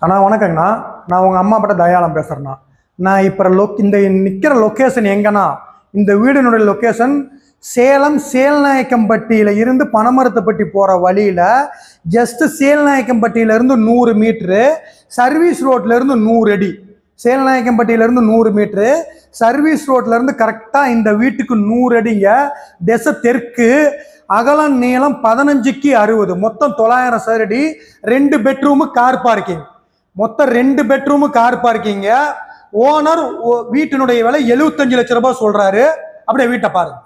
அண்ணா வணக்கங்கண்ணா. நான் உங்கள் அம்மா பட்ட தயாளம் பேசுகிறேண்ணா. நான் இப்போ இந்த நிற்கிற லொக்கேஷன் எங்கன்னா, இந்த வீடினுடைய லொக்கேஷன் சேலம் சேல்நாயக்கம்பட்டியில் இருந்து பனமரத்துப்பட்டி போகிற வழியில் ஜஸ்ட்டு சேல்நாயக்கம்பட்டியிலேருந்து 100 மீட்ரு, சர்வீஸ் ரோட்லேருந்து 100 அடி. சேல்நாயக்கம்பட்டியிலேருந்து 100 மீட்ரு, சர்வீஸ் ரோட்லேருந்து கரெக்டாக இந்த வீட்டுக்கு 100 அடிங்க. திசை தெற்கு, அகலம் நீளம் 15க்கு 60, மொத்தம் 900 சதுரடி. 2 பெட்ரூமு கார் பார்க்கிங், மொத்தம் 2 பெட்ரூமு கார் பார்க்கிங்க. ஓனர் வீட்டினுடைய விலை 75 லட்சம் ரூபாய் சொல்றாரு. அப்படியே வீட்டை பாருங்க.